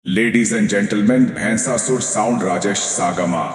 Ladies and gentlemen, Bhansasur Sound Rajesh Sagama.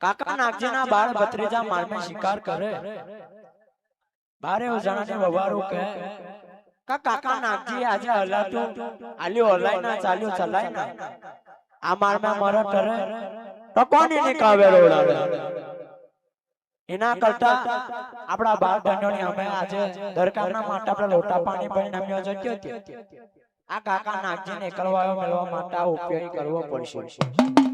કાકા નાગજીના બાળ ભત્રીજા મારમે શિકાર કરે બારે જણાને વવારો કહે કાકા નાગજી આજે હલાતું આલ્યો હલાય ના ચાલ્યો ચલાય ના આ મારમે મર કરે તો કોની ને કાવેરો ઉડાડે એના કરતા આપડા બાળ ધન્યોની અમે આજે દરકારના માટે આપણે લોટા પાણી ભરીને અમે જગ્યો આ કાકા નાગજીને એકલવાયો મેળવા માટે આ ઉપયોગ કરવો પડશે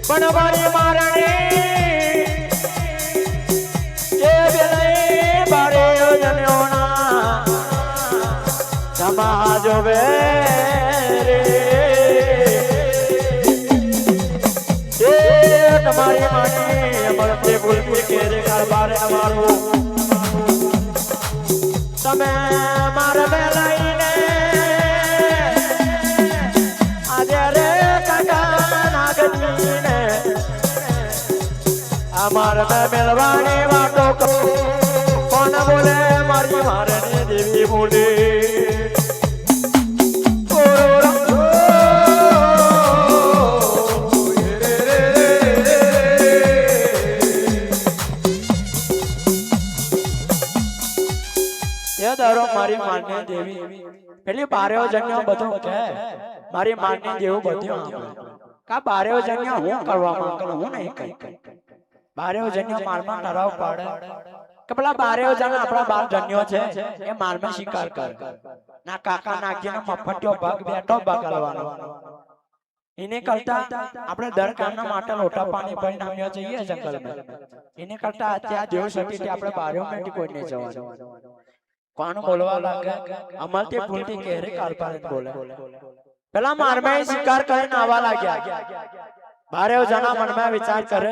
बनवारी मारणे जे बेले बारे जनोना समाजो बेरे जे तुम्हारी माने अमरते बुलबुल के रे कारबारे हमारो તમે માર બેલાઈને આજે રે કાકા અમારે મેં મેળવાની વાતો કરું કોણ બોલે મારી મારને દેવી બોલે મારી માન્ય દેવી પેલી બારેઓ જન્યો બધું કે મારી માન્ય જેવું બધું કા બારેઓ જન્યો હું કરવા માંગુ હું નહીં કઈ બારેઓ જન્યો મારમાં ઠરાવ પાડે કે પેલા બારેઓ જણ આપણા બાર જન્યો છે એ મારમાં શિકાર કર ના કાકા નાગજીનો મફતિયો ભાગ બેઠો બગાડવાનો એને કરતા આપણે દર કામના માટે લોટા પાણી ભરી નામ્યો જઈએ જંગલમાં એને કરતા ત્યાં દેવ સતીથી આપણે બારેઓ મેટી કોઈ નહીં જવાનું કોણ બોલવા લાગે અમારથી ભૂલથી કેરે કાલપાને બોલે પેલા મારમાં શિકાર કરીને આવવા લાગ્યા બારેઓ જણા મનમાં વિચાર કરે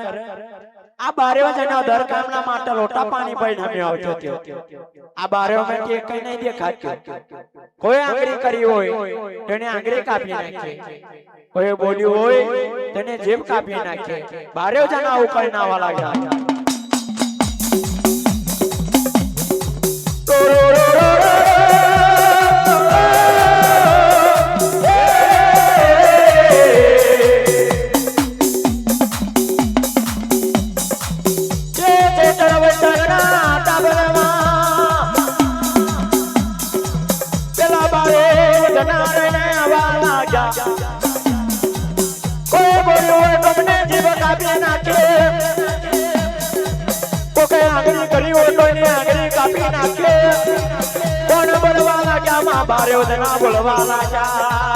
આ બારેઓ જણા દર કામના માટે લોટા પાણી ભરી નામ્યો આવતો થયો આ બારેઓ માંથી એક કઈ નહીં દેખાતું કોઈ આંગળી કરી હોય તેને આંગળી કાપી નાખી કોઈ બોલ્યું હોય તેને જીભ કાપી નાખી બારેઓ જણા આવું કરીને આવવા લાગ્યા બારેઓ જણા બોલવા લાગ્યા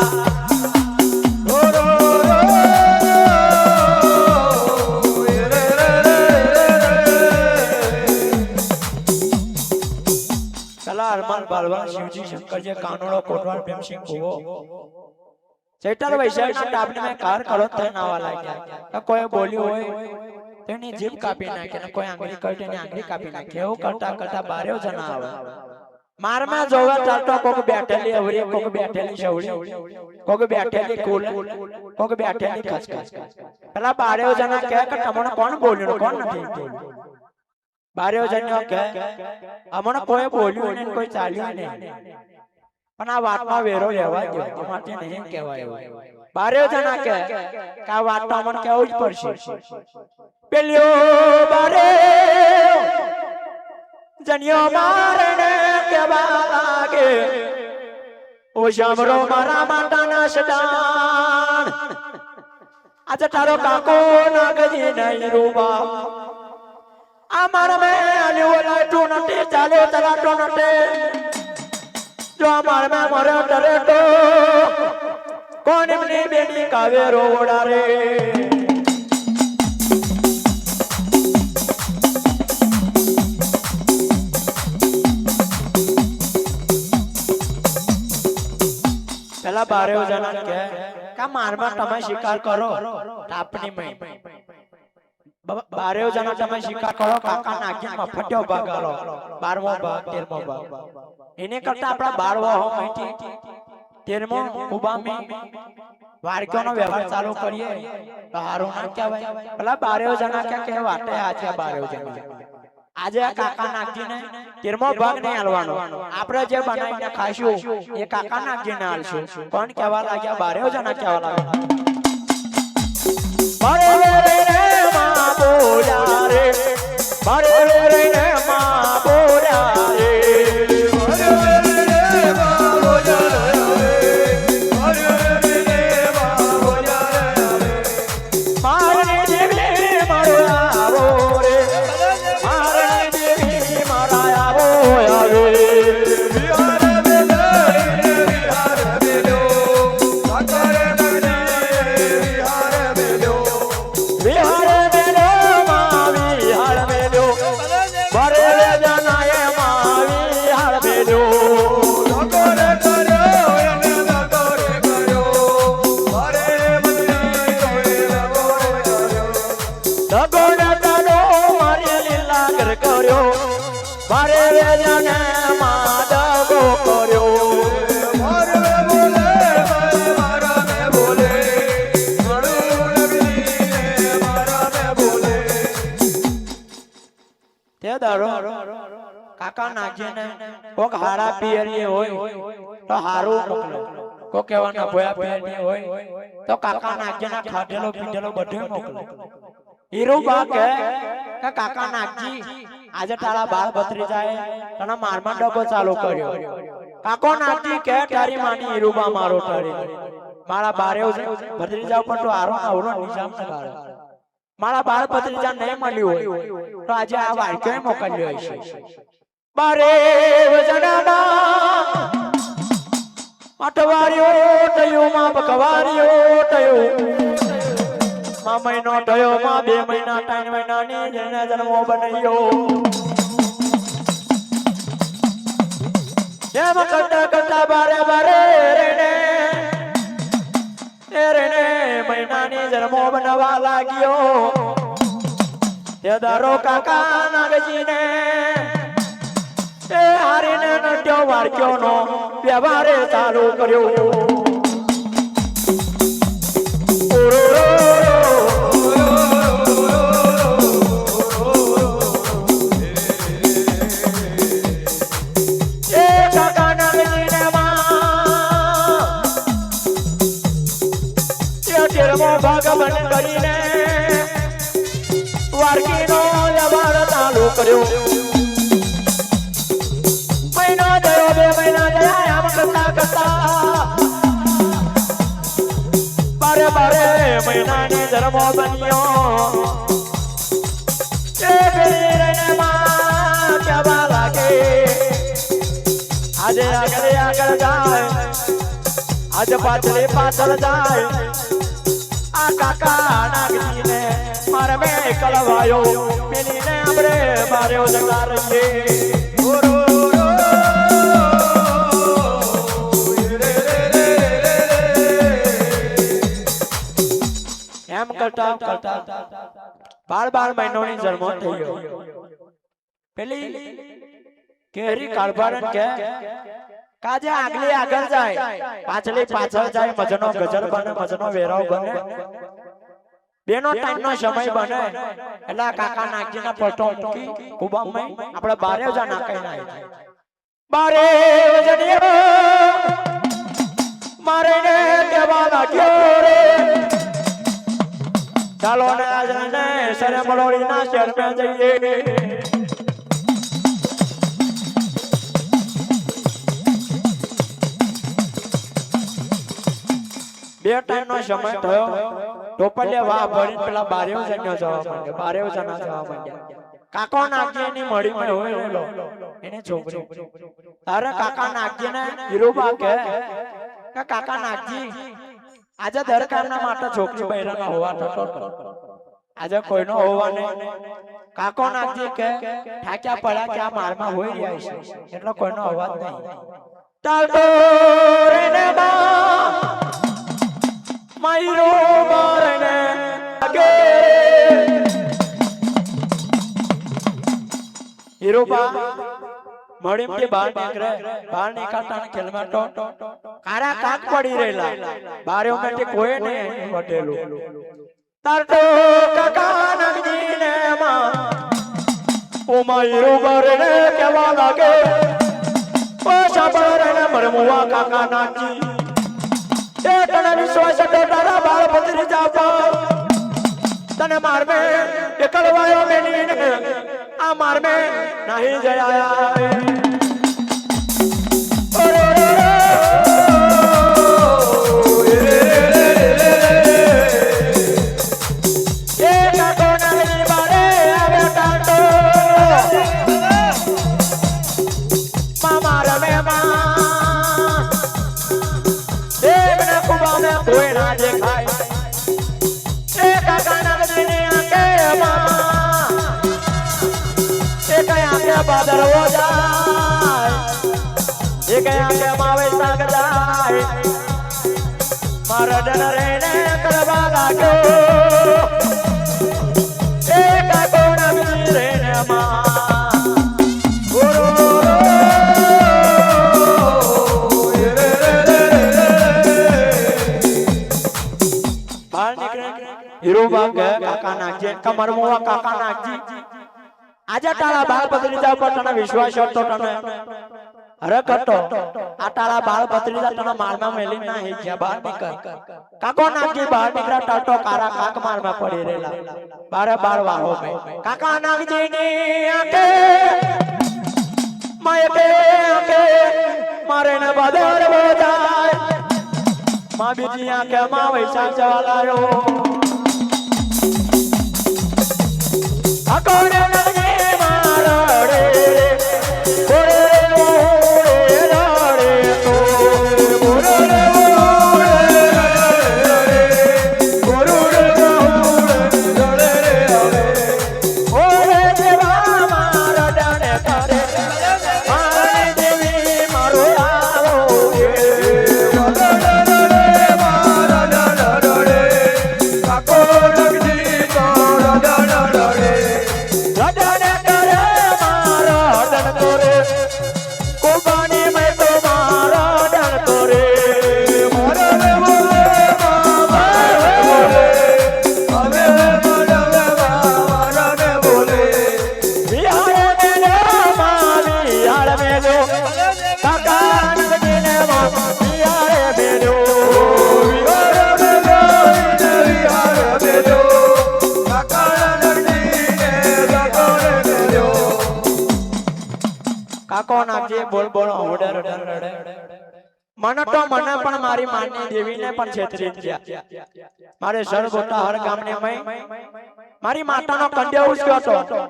પેલા હરમાન બાલવાન શિવજી શંકરજી કાનોડો કોટવાલ ભીમસિંહ ભુવો ચૈતર વૈશાખ સ્ટાફને મેં કાર કરો તે નાવા લાગ્યા કોઈ બોલ્યું હોય તેની જીભ કાપી નાખે ને કોઈ આંગળી કરી તેની આંગળી કાપી નાખે એવું કરતા કરતા બારેઓ જણા આવે મારમાં જોવા ચાલતો કોક બેઠેલી અવરી કોક બેઠેલી શવડી કોક બેઠેલી કુલ કોક બેઠેલી ખસખસ પેલા બારેઓ જણા કહે કે તમને કોણ બોલ્યું કોણ નથી બારેઓ જણા કહે અમને કોઈ બોલ્યું નહીં કોઈ ચાલ્યું નહીં પણ આ વાતમાં વેરો લેવા દો અમારથી નહીં કહેવાય બારેઓ જણા કહે કે આ વાત તો અમને કહેવું જ પડશે પેલ્યો બારે જન્યો મારને કેવા લાગે ઓ શામરો મારા માતાના સદાન આજે તારો કાકો નાગજી નહીં રૂબા આ મારા મે આલ્યો લાટો નટે ચાલે તલાટો નટે જો મારા મે મરે ડરે તો કોણ એમની બેની કાવેરો ઓડારે પેલા બારેઓ જણા કે કા મારમાં તમે શિકાર કરો તાપની મય બારેઓ જણા તમે શિકાર કરો કાકા નાગજી મફતિયો ભાગાલો 12મો ભાગ 13મો ભાગ એને કરતા આપડા 12 હો મહિથી 13મો ઉબામી વારક્યોનો વ્યવહાર ચાલુ કરીએ તો હારું ના કહેવાય પેલા બારેઓ જણા કે વાટે આછે બારેઓ જણા આજે આ કાકા નાગજીને 13મો ભાગ નહીં આલવાનો આપણે જે બનાવીને ખાશું એ કાકા નાગજીને આલશું કોણ કહેવા લાગ્યા બારેઓ જણા કહેવા લાગ્યા બારે રે માં બોલ્યા રે બારે રે માં બોલ્યા રે તે દારો કાકા નાખજે ને કોક હારા પિયરી હોય તો હારું મોકલો, કોક કહેવાના ભોયા પિયરી હોય તો કાકા નાખજે ને ખાધેલો પીધેલો બધું મોકલો. હીરુબા કે કાકા નાખજી આજે તારા બાળ ભત્રીજાએ તને મારમાં ડબ્બો ચાલુ કર્યો. કાકો નાખજી કે તારી માની હીરુબા મારો ટરી મારા બારે ભત્રીજા ઉપર તો આરો આવરો નિજામ ન ગાળે. મારા બાળ ભત્રીજા નહીં મળ્યું હોય તો આજે આ વાક્યો મોકલ્યો હશે. બારે વજનામાં અટવાર્યો તયો માં બકવાર્યો તયો માં મહિનો થયો માં 2 મહિના 3 મહિનાની જેને જન્મો બન્યો. જેમ કરતા કરતા બારે બારે રેને મહિનાની જન્મો બનવા લાગ્યો. તે દારો કાકા નાગજીને એ હારીને નટ્યો વાર્ક્યોનો વ્યવહારે ચાલુ કર્યો. ભાગવન કરીને વાર્કીનો વ્યવહાર ચાલુ કર્યો. મહિનો થયો 2 મહિના થયા આમ કરતા કરતા બારે બારે મહિનાની જન્મો બન્યો. એ રહીને માં કહેવા લાગે આજે આગળ જાય આજે પાછળ જાય. આ કાકા નાગજીને મારે મેં કલવાયો પેલીને આપણે માર્યો જગા રહીએ. એમ કરતા કરતા 12 મહિનોની જન્મ થઈ ગયો. પેલી કેરી કાળભારણ કે કાજે આગલી આગળ જાય પાછલી પાછળ જાય. મજનો ગજર બને મજનો વેરાવ બને બેનો ટાઈમનો સમય બને એટલે કાકા નાગજીના પટો મૂકી કુબામાં આપણે બારે જા નાખાઈ નાખી. બારે વજનિયો મારે ને કહેવા લાગ્યો રે ચાલો ને આજને સરે મલોડીના શહેરમાં જઈએ. બે ટાઈમ નો સમય થયો. ટોપલિયા વાહ ભરીને પેલા બારેવ જણ્યો જવા માંડ્યા. બારેવ જણા જવા માંડ્યા. કાકો નાગજી ની મળી હોય લો એને છોકરી. તારે કાકા નાગજી ને હીરુબા કે કાકા નાગજી આજે દર કામના માટે છોકરી બૈરાના હોવા થતો આજે કોઈનો હોવા નહીં. કાકો નાગજી કે ઠાક્યા પડ્યા કે આ મારમાં હોઈ રહ્યા છે એટલે કોઈનો અવાજ નહીં. ચાલતો રેને બા માયરો બારને આગે હીરુબા મડીમથી બહાર નીકળે. બહાર નીકળતા ખેલમાં કારા કાક પડી રહેલા બારેઓ માંથી કોઈ નહીં વટેલું. તારતો કાકા નાગજીને માં ઓ માયરો બારને કહેવા લાગે ઓ સાબરને મરમુવા કાકા નાગજી એ તને વિશ્વાસ હતો તારા બાળ ભત્રીજા પર તને મારમે એકલવાયો મેલીને આ મારમે નહીં જયા. કોઈ ના દેખાય એ કાકા નાગજીને આંખે માં એ કઈ આંખે બાદરવો જાય એ કઈ આંખે માવે સાગ જાય. મારા ડર રહીને કરવા લાગ્યો એ કાકો નાગજી રહીને માં હીરુબા કે કાકા નાગજી કમર મુવા કાકા નાગજી આજે તારા બાળ ભત્રીજા ઉપર તને વિશ્વાસ હતો તને અરે કટો આ તારા બાળ ભત્રીજા તને મારમાં મેલી ના હી ગયા બહાર નીકળ કાકો નાગજી બહાર નીકળા ટાટો કારા કાક મારમાં પડી રહેલા બારે બાર વાહો મે કાકા નાગજી ની આકે માય કે આકે મારે ને બદર બોજાય માં બીજી આકે માં વૈસા જવાલાયો અકોને નગે મારડે ઓરે ઓરે રડે તો ઓરે ઓરે રડે ઓરે દેવા મારડને કરે મારી દેવી મારો આવો કાકો નાખજે બોલ બોલ ઓડર રડે મને તો મને પણ મારી માની દેવીને પણ છેતરી ગયા મારે સર ગોટા હર ગામને મય મારી માતાનો કંડ્યો ઉસ્ક્યો હતો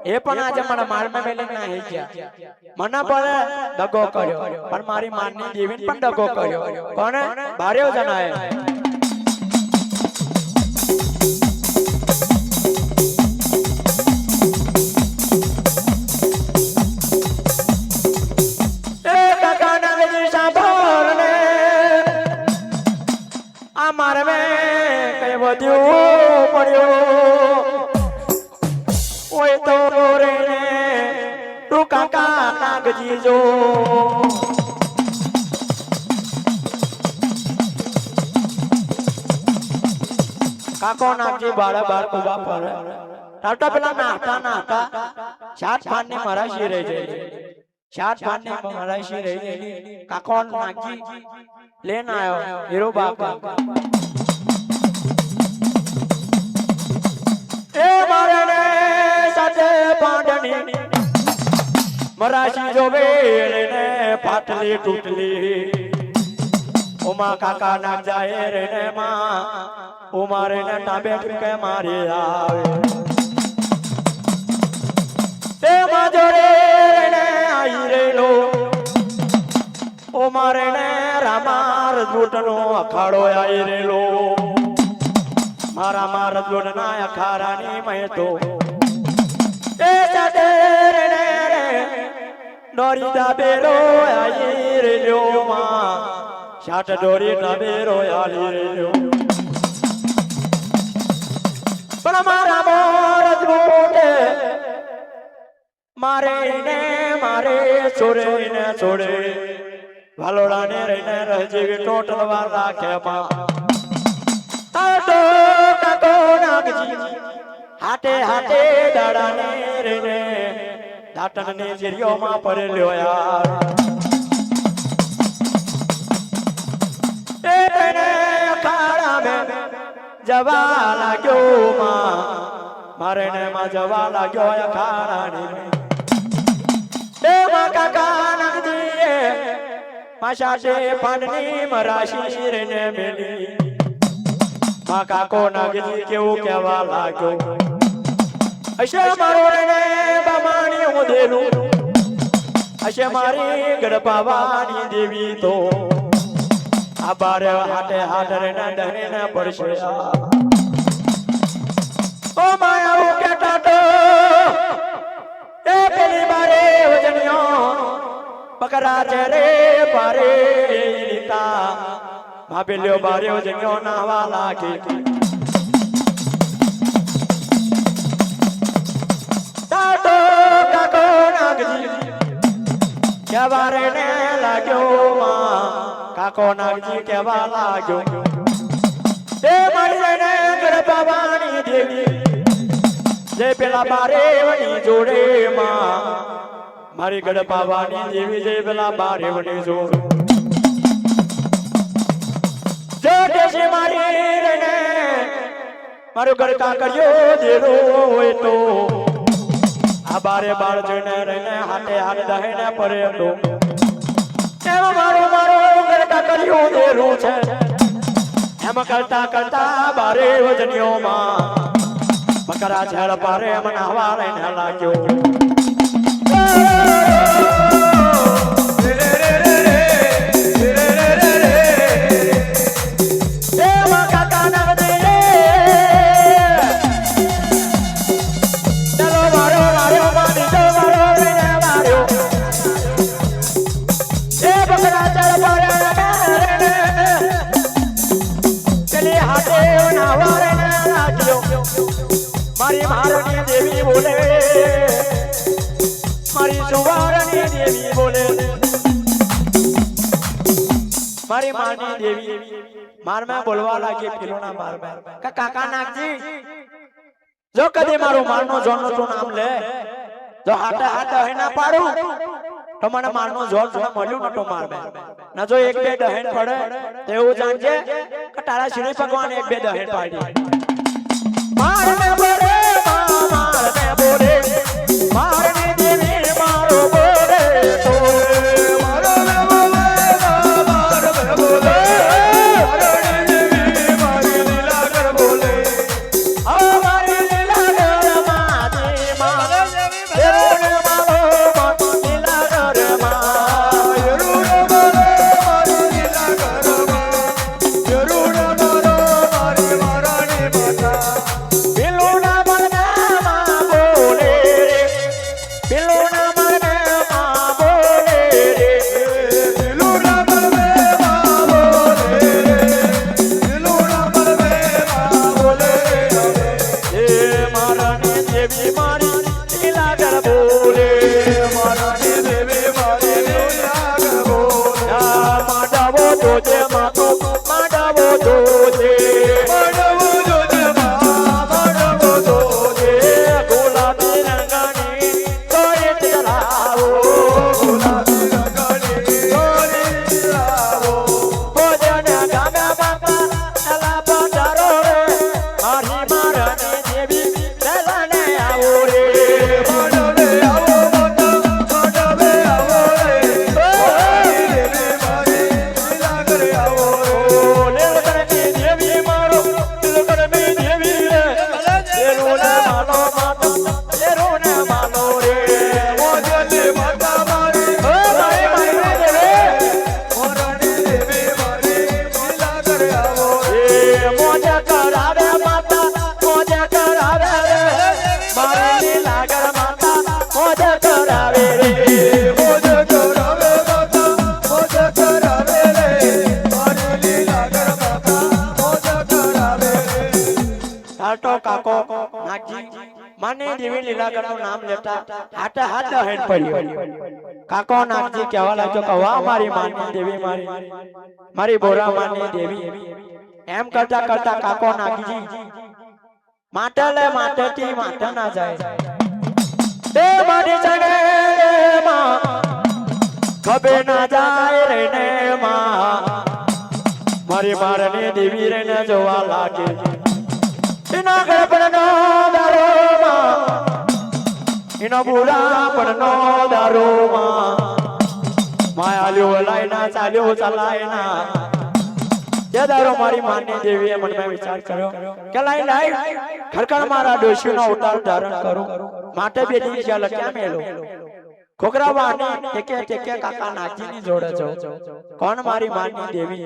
એ પણ આજે મને મારમાં મેલી ના હી ગયા મને પણ દગો કર્યો પણ મારી માની દેવીને પણ દગો કર્યો પણ ભાર્યો જણાય મારે મે કઈ વધ્યું પડ્યો ઓય તો રે તું કાકા નાગજી જો કાકો નાગજી બાળા બાળ કુબા પર ટાટા પેલા નાતા ચાર પાન ને મરાશી રહી જાય ચાર પાન ને મરાશી રહી જાય કાકો નાગજી લેન આયો હીરો બાપા એ મારે ને સાથે પાંડની મરાશી જોવે ને પાટલી તૂટલી ઓમા કાકા નાગ જાય રે ને માં ઉમારે ને ટાબે ઠુકે મારી આવે તે માજોરે ને આઈ રેલો ઉમારે ને રામાર જૂટનો અખાડો આઈ રેલો મારા માર જૂટના અખારાની મય તો એ સાથે રે ડોરી દાબેરો આઈ રેલો માં શાટ ડોરી દાબેરો આલી રેલો પણ મારા મોર જૂટે મારે ને મારે છોડે ને છોડે વાલોડા ને રહીને રજીવી ટોટલ વાર રાખે માં તાતો કાકો નાગજી હાટે હાટે દાડા ને રહીને દાટન ને જીરિયો માં પડેલ્યો યાર એને અખાડા મે જવા લાગ્યો માં મારે ને માં જવા લાગ્યો અખાડા ને એ માં કાકા નાગજી માશાશે પાડની મરાશી રેને મેલી મા કાકો નાગજી કેવું કહેવા લાગ્યો હશે મારો રેને બામાની હું દેલું હશે મારી ગડપાવાની દેવી તો આ બારે હાટે હાટ રેને ડહેને પડશે ઓ માયા કેટા તો એ પેલી બારે વજનિયો બકરા ચરે પારે લીતા ભાબેલ્યો બાર્યો જન્યો નાવા લાગે તાતો કાકો નાગજી કેવા રે ને લાગ્યો માં કાકો નાગજી કેવા લાગ્યો એ મારી ને ગરબાવાની દેવી જે પેલા બારે વની જોડે માં મારી ગડપાવાની દેવી જે પેલા બારે વની જોડે જો દેશે મારી રને મારો ગડકા કર્યો દેરો હોય તો આ બારે બાર જઈને રને હાથે હાથ દહે ને પરે તો એમ મારો ગડકા કર્યો દેરો છે એમ કરતા કરતા બારે વજનીઓમાં બકરા ઝાડ પારે મને હવા લઈને લાગ્યો મારી મારની દેવી બોલે મારી સુવારની દેવી બોલે મારી માની દેવી માર મેં બોલવા લાગી ફિલોના માર મેં કાકા નાગજી જો કદી મારું મારનો જોનનો તો નામ લે જો હાથે હાથ દહે ના પાડું તો મને મારનો જોન જો મળ્યું નતો માર મેં ના જો એક બે દહેન પડે તેવું જાણજે કે તારા શ્રી ભગવાન એક બે દહેન પાડી માર મે બોલે માર મે બોલે માર ને દેવી મારો બોલે તો મારો મે બોલે માર મે બોલે માર ને દેવી મારી લીલા કર બોલે ઓ મારી લીલા કર માતી માર દેવી ને મારો લીલા કર માં યરુ ને બોલે મારી લીલા કર માં યરુ ને મારો મારી મારાની માતા माने देवी लीला करनो नाम लेता हाथ हाथ हेड पड़ियो काको नागजी कहवा लागो कवा मारी मानी देवी मारी मारी बोरा मानी देवी एम करता करता काको नागजी माटले माटेती माटे ना जाए ते माटी जगे मां कबे ना जाए रे ने मां मारी मारने देवी रे ने जोवा लागे इना गड़पड़नो दारो इना बुरा पड़नो दारो मायालियो लाइना चालियो चलाइना ये दारो मारी मानी देवी मन में विचार करो के लाई लाई खरखर मारा दोषी नो उतार धारण करो माटे बेटी क्या लक्या मेलो खोकरा वानी टेके टेके काका नागजी ની જોડે છો કોણ મારી માની દેવી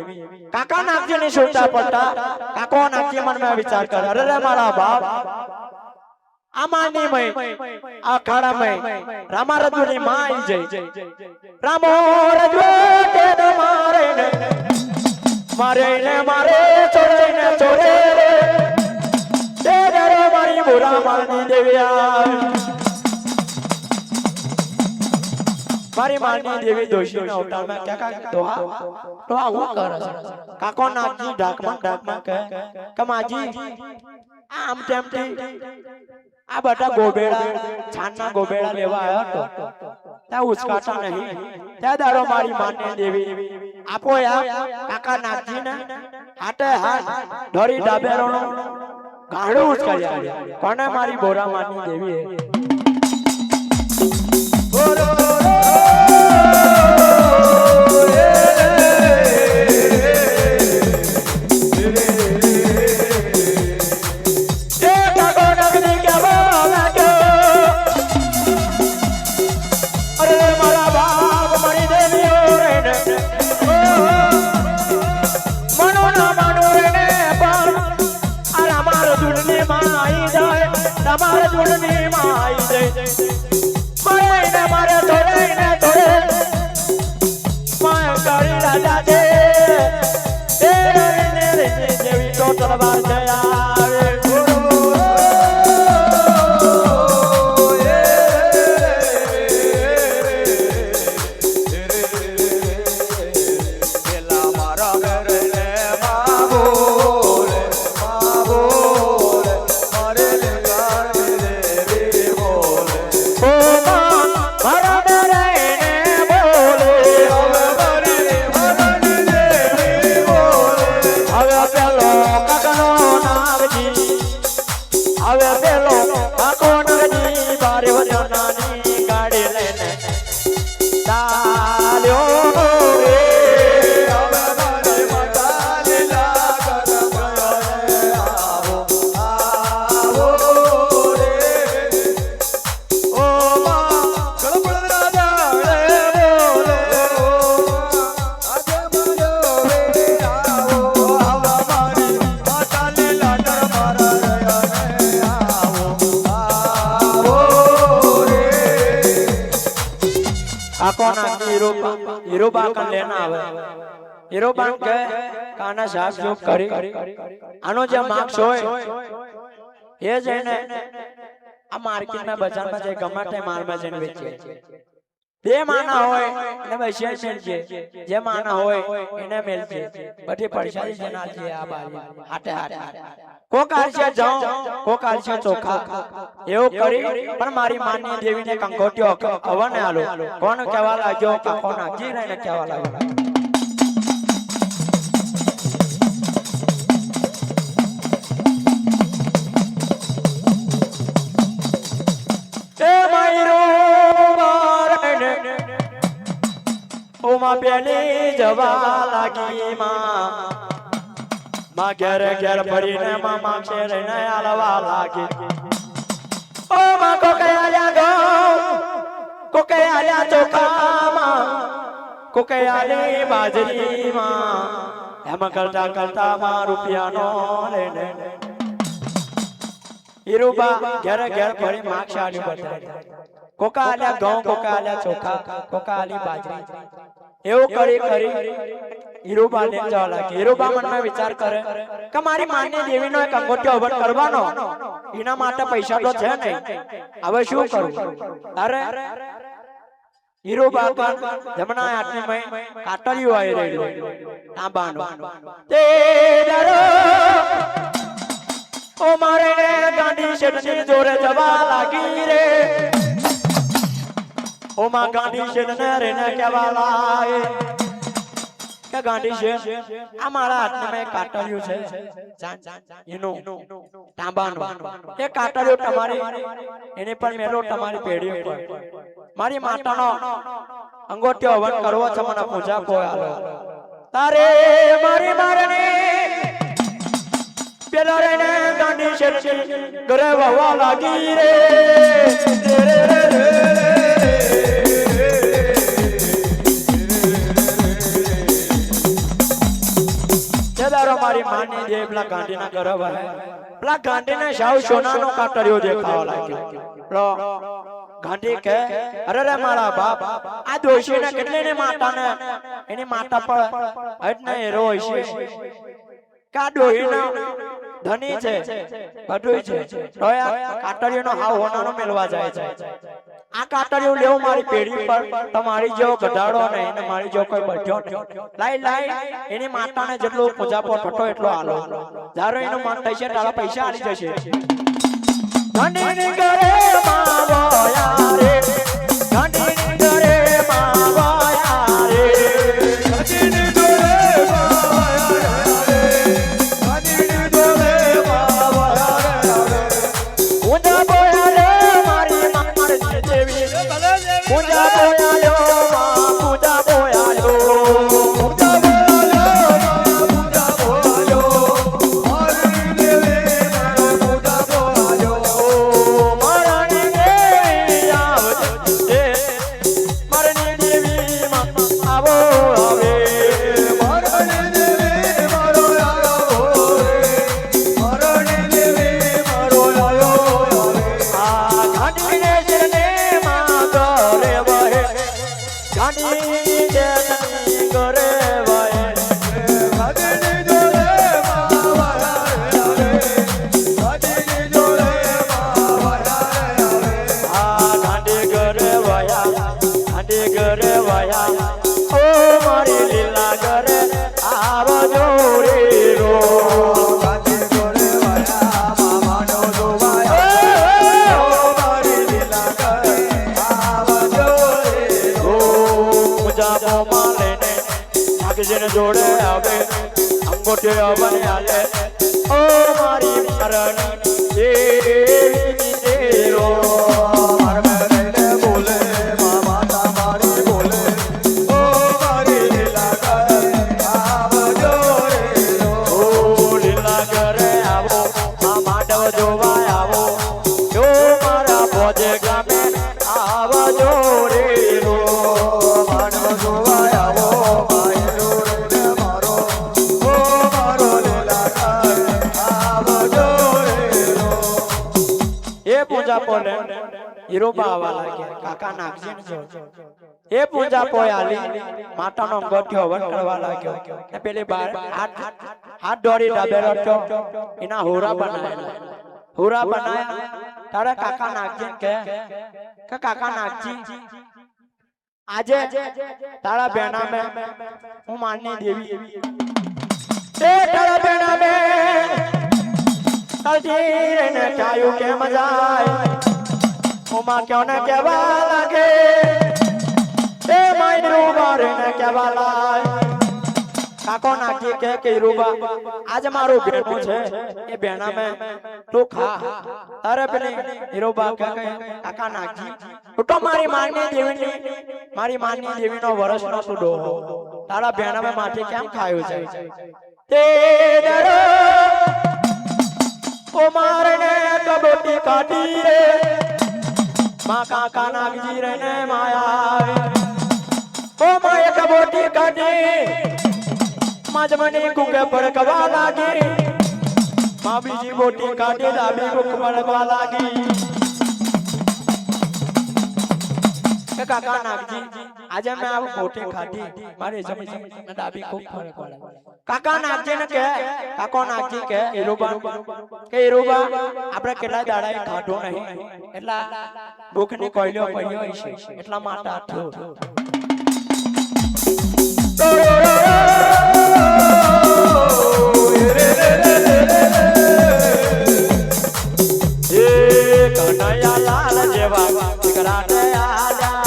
કાકા નાગજી ની છોટા પડતા કાકો નાગજી મન में विचार कर अरे रे मारा बाप आमानी में अखाड़ा में रामा रजनी मां आई जई रामो रजो ते मारे ने मारे छोड़े ने छोड़े रे ते रे मारी बुरा मानी देविया મારી માની દેવી દોશી નો અવતારમાં કાકા તો હું કરે છે કાકો નાગજી ઢાકમાં કહે કે માજી આમ તેમથી આ બધા ગોબેડા છાનના ગોબેડા લેવા આવ્યો હતો ત્યાં ઉચકાતા નહીં ત્યાં દારો મારી માને દેવી આપો યાર કાકા નાગજી ને હાથે હાથ ધરી ડાબેરોનો ગાડું ઉચકાયા કોને મારી બોરા માની દેવી મારે જોડની માઈ દે મારે થોડે ને થોડે માય કરી રાજા દે જેવી તો તલવાર છે આવે हीरो बाकन लेना आवे हीरो बान के काना साहब जो करी आनो जे मार्क्स होय ये जने आ मार्केट में बाजार में जे गमाटे माल में जने बेचे બે માના હોય એને બૈસિયા મેલજે જે માના હોય એને મેલજે બધી પરસાદી જના છે આ બારી હાટે હાટે કોક આરશે જાઉં કોક આરશે ચોખા એવું કરી પણ મારી માની દેવીને કંકોટ્યો અવને આલો કોણ કહેવા લાગ્યો કાકો નાગજી રહીને કહેવા લાગ્યો માં પેલી જવા લાગી માં ઘેર ઘેર ફરીને માં શેર ને આલવા લાગી ઓ માં કોકે આલ્યા ગો કોકે આલ્યા ચોખા માં કોકે આલી બાજરી માં એમ કરતા કરતા માં રૂપિયાનો લઈને હીરુબા ઘેર ઘેર ફરી માં શાડી બતાવી કોકા આલ્યા ઘઉં કોકા આલ્યા ચોખા કોકા આલી બાજરી એવું કરી હીરુબા ને જવા લાગી હીરુબા મનમાં વિચાર કરે કે મારી માની દેવીનો એક અંગોઠિયો અવટ કરવાનો એના માટે પૈસા તો છે નહીં હવે શું કરું અરે હીરુબા પર જમણા હાથની મેં કાટલિયું આવી રહ્યું તાંબાનો તે ડરો ઓ મારે ગાંધી શેઠની જોડે જવા લાગી રે ઓ માં ગાંધી શેઠ ને રેને કહેવા લાગે કે ગાંધી શેઠ આ મારા હાથમાં મેં કાટલ્યું છે એનું તાંબાનું એ કાટલ્યું તમારી એની પર મેલો તમારી પેઢી ઉપર મારી માતાનો અંગોઠિયો હવન કરવો છે મને પૂજા પોયાલો તારે મારી મારણી પેલા રેને ગાંધી શેઠ ઘરે વહવા લાગી રે મારી માની જે પેલા ગાંધી ના ઘરે વહે પેલા ગાંધી ને સાવ સોનાનો કાટરિયો દેખાવા લાગ્યો ગાંધી કે અરે રે મારા બાપ આ દોશી ને કેટલે ને માતા ને એની માતા પર હટ ને હેરો છે કા ડોહી ના ધની છે બધું છે તો આ કાટરિયો નો હાવ હોનાનો મેલવા જાય છે આ કાતરિયું લેવું મારી પેઢી પર તમારી જેવો ગધાડો ને એને મારી જેવો કોઈ બચ્યો નહીં લાઈ એની માતાને જેટલું પૂજા પાઠ હતો એટલો આલો જારો એનું મન થશે તારા પૈસા આલી જશે ઘંટીની ઘરે માવયા રે ઘંટીની ઘરે માવયા રે ઘંટીની ઘરે માવયા રે ઘંટીની ઘરે માવયા રે પૂજા બોયા રે મારી મારી દેવી પૂજા બોયા લો માં પૂજા બોયા લો પૂજા બોયા લો પૂજા બોયા લો મારી દેવી પૂજા બોયા લો મારી દેવી આવજે મારી દેવી માં આવો આવે મારી દેવી મારો આવો મારી દેવી મારો આવો આ ઘાટીને શરણે માં કરે વહે ઘાટી દેતની કરે વહે ઘાટીની જોડે માં વહે રે ઘાટીની જોડે માં વહે રે આ ઘાટી ઘરે વયા ઘાટી ઘરે વયા ઓ મારી લીલા ઘરે આવજો રે રો ઘાટી ઘરે વયા મામાનો જોવાયા ઓ મારી લીલા ઘરે આવજો રે રો પૂજા બોમાં લઈને નાગજીને જોડે આવે અંગોઠે અવને આલે ઓ મારી મરણી દેવી દેરો મારમે લઈને બોલે માતા મારી બોલે ઓ મારી લીલા ઘરે આવજો રે ઓ લીલા ઘરે આવો આ માંડવ જોવા આવો જો મારા ભોજે ગામે આવજો રે રો માંડવ જોવા આવો માયરો રે મારો ઓ મારો લીલા ઘરે આવજો રે રો એ પૂજા પોલે હીરોબા આવા લાગ્યા કાકા નાગજીને જો એ પૂજા પોયાલી માતાનો અંગોઠ્યો હવન કરવા લાગ્યો ને પેલી બાર હાથ દોડી ડાબે રટ્યો એના હોરા બનાયા તારા કાકા નાગજીને કહે કે કાકા નાગજી આજે તારા બેના મે હું માનની દેવી એ તારા બેના મે તલજી ને ચાયું કે મજાય ઉમા ક્યો ને કેવા લાગે એ માયરું બારે ને કેવા લાય કાકો નાખી કે રૂબા આજ મારું બેનું છે એ બેના મે તું ખા અરે પેલી હીરોબા કે કાકા નાખજી તું તો મારી માની દેવીનો વરસનો તું ડોહો તારા બેના મે માથે કેમ ખાયું છે તે ડરો ઓ મારને કબોટી કાઢી રે માં કાકા નાગજી રે ને માયા ઓ માય કબોટી કાઢી માજમની કુકે પડકવા લાગી માં બીજી બોટી કાઢી ડાબી કુક પડકવા લાગી કે કાકા નાગજી આજે મેં આ બોટી ખાધી મારી જમી ને ડાબી કુક પડકવા લાગી કાકા નાગજી ને કે કાકો નાગજી કે હીરોબા આપણે કેટલા દાડા ખાધો નહીં એટલા ભૂખની કોયલો પડ્યો છે એટલા માટે આઠો એ કનૈયા લાલ જેવા દીકરા ને આજા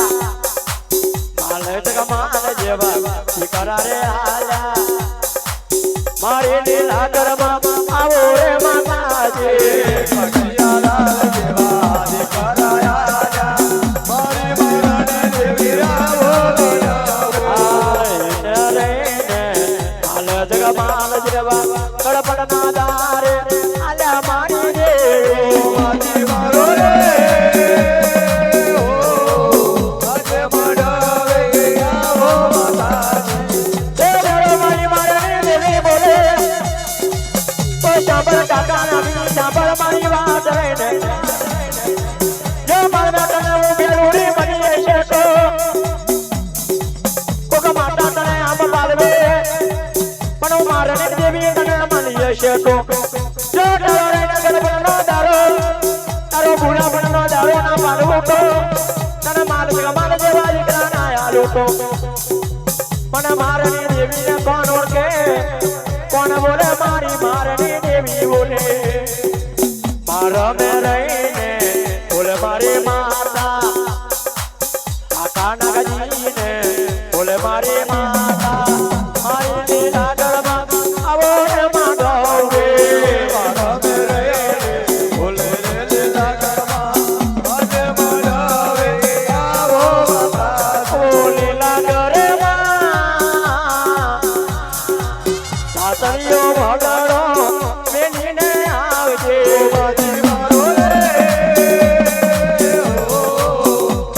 માલ જગમાલ જેવા દીકરા રે આજા મારી લીલા ઘરમાં આવો રે માતાજી કનૈયા લાલ જેવા દીકરા આજા મારી મરણે દેવી આવો રે માલ જગમાલ જેવા કડપડ ના દારે આલ્યા મારી રે માજી મારો રે ઓ આજે મડવે આવો માતાજી તે મારી મરણે દેવી બોલે ઓ સાંભળ કાકા નાની સાંભળ મારી વાત રે ને જો મારા તને હું બેરુડી બની છે તો કોક માતા તને આમ પાલવે પણ હું મારને દેવી તને મળી છે તો જો તારો રે નગર બનો દારો તારો ભૂલા બનો દારો ના પાલવો તો તો મને મારની દેવીને કોણ ઓળખે કોણ બોલે મારી મારની દેવી બોલે મારા મે રહીને બોલે મારી માતા કાકા નાગજીને બોલે મારી માતા મારી લીલા ગળમાં આવો રે માધવ રે મારા મે રહીને બોલે લીલા ગળમાં આજે માધવ રે આવો માતા ઓ લીલા ગળમાં સાસરીઓ ભગડો મેલીને આવજે બાજી મારો રે ઓ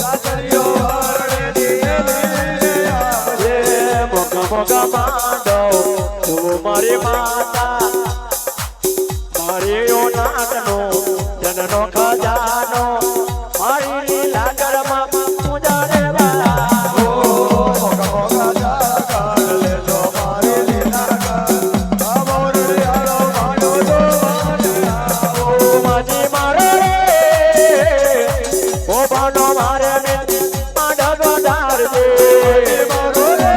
સાસરીઓ ભગડે મેલીને આવજે મોગા મોગા માંડવ તું મારી માતા મારી ઓ નાટનો જનનો ખજાનો મારી લીલા ગળમાં તું જાણે વાલા ઓ મોગા મોગા જાગર લેજો મારી લીલા ગળ આવો રે આવો માનો જો ઓ માજી મારે ઓ બાનો મારે ને માડા ગોડાર દે મારો રે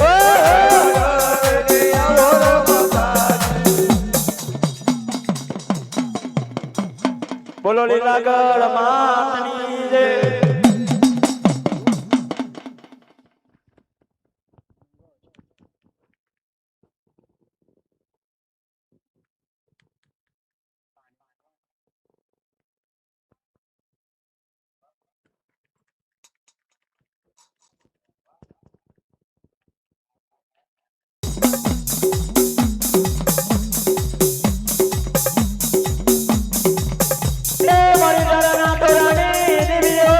ઓ આવો રે માતાજી બોલો લીલા ગળ માતની જય મારી જળના ટોળાની દેવીઓ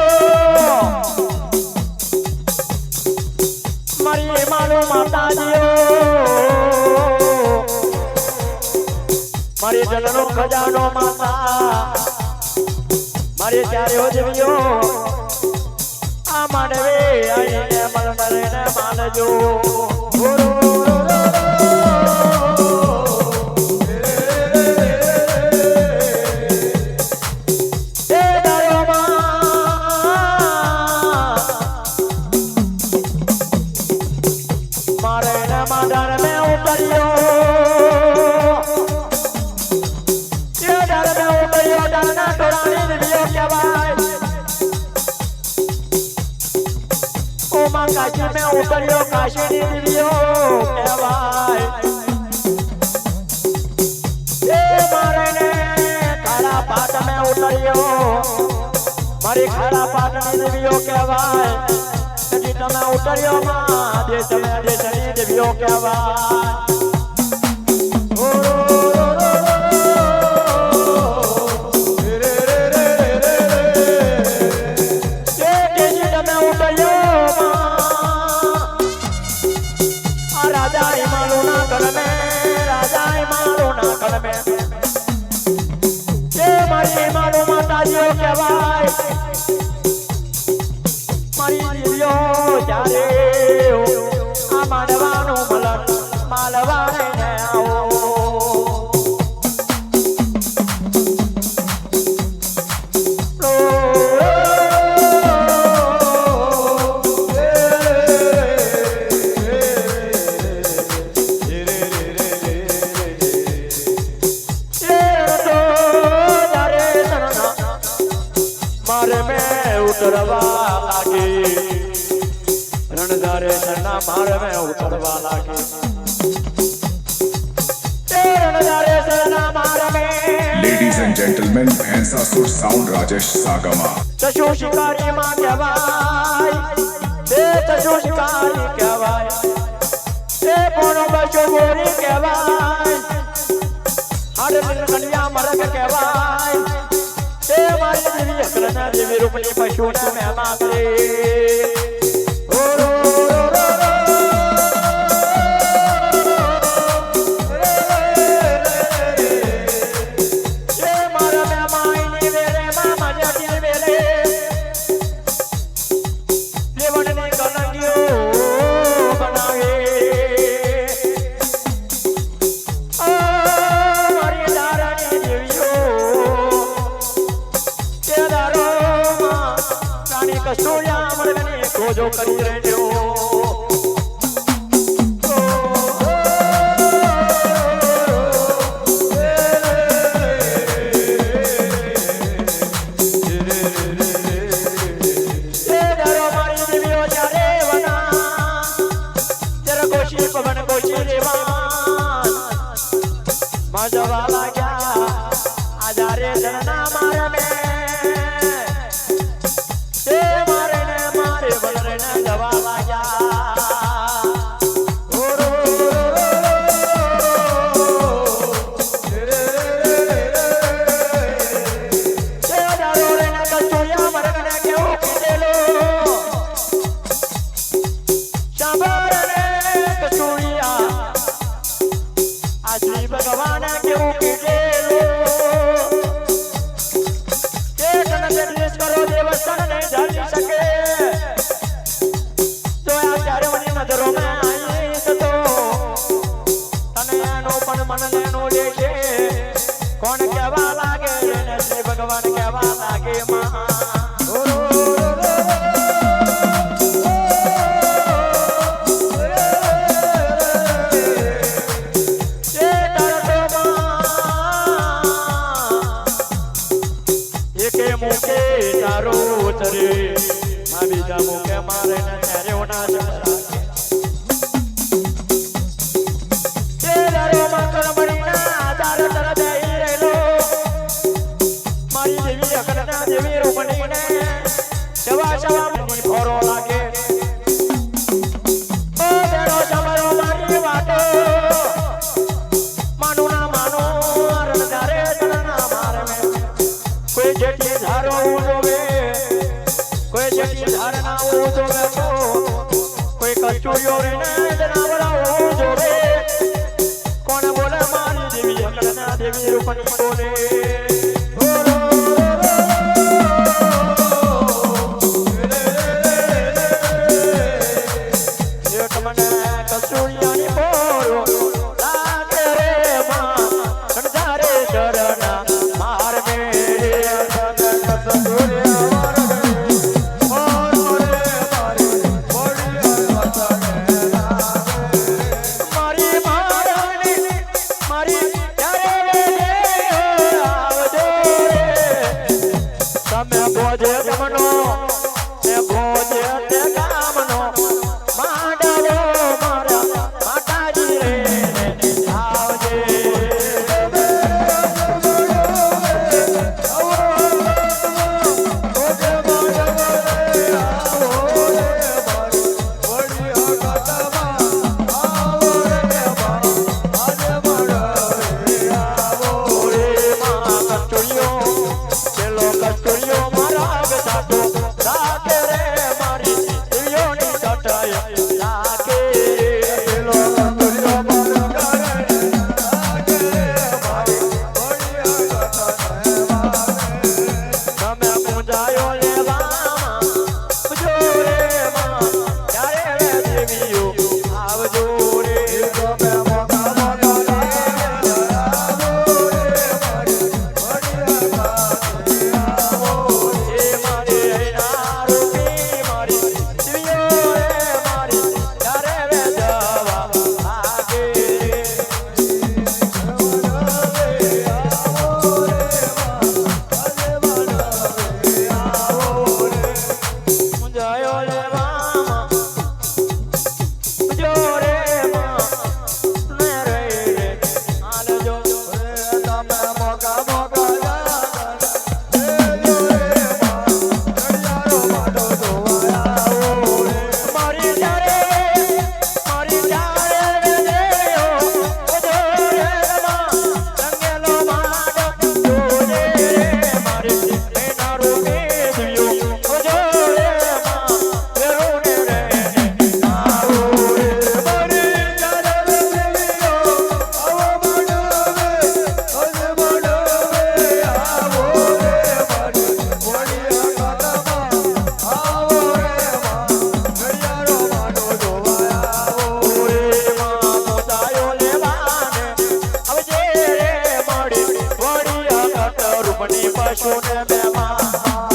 મારી માનું માતાજીઓ મારી જળનો ખજાનો માતા મારી ચારેઓ દેવીઓ આ માનવે આઈને મલમલને માનજો કાશી में उतरियो काशी दिव्यो कહેવાય એ મારે ને ખાડા પાટ में ઉતરિયો મારી ખાડા પાટ ની દિવ્યો કહેવાય જી તમે ઉતરિયો માં દેશ में દેશની દિવ્યો કહેવાય મારી દિવ્યો ચારે આ માંડવાનું મલન માલવાને આવો उतरवा लागे रणधारे सन्ना मार में उतरवा लागे रणधारे सन्ना मार में Ladies and gentlemen, Bhansasur Sound Rajesh Sagama. चशु शिकारी मां कहवाय ए चशु शिकारी कहवाय ए कोनो बचो गोरी कहवाय हर दिन कन्या मरक कहवाय ए मारी देवी अकलना देवी रूपली पशुना में मांगरे ओ रो रो रो ए मारा में माई नी वेरे मामा जाती वेरे देवन ने कलंगियो बनावे ओ मारी दारानी देवियो कस्तूरिया मरगने સોજો કરી રહ્યો जवा लाग्या आजारे जरना मारे में ते मारे ने मारे बलरे ने जवा लाग्या भगवान क्यों कीजेलो के कनदेश करो देवस्थान नहीं जानी सके तो आचार्य वनी नजरों में आई तो तने नो पण मन ने नो देखे कौन कहवा लागे ने श्री भगवान कहवा लागे मां बीजा मुके मारे न तेरे होना चला के दारो मंगल मणिना आधार तर देई रेलो मारी देवी अकरना देवी रूपणी ने शवा शवा मनी भोरो लागे ओ देरो समरो मारी वाटो मानो ना मानो रण धारे चलना मारे में कोई जेठी धारो उजोवे कोई जेठी धारणा वो जो बैठो कोई कचूरियों रे ने जनावरा वो जो रे कौन बोले मारी देवी अकरना देवी रूपणी बोले एक मने कचूरियों ने बोलो लागे रे मां कंधारे शरणा मार मेरे अंदर कचूरियों પશુને બેમાં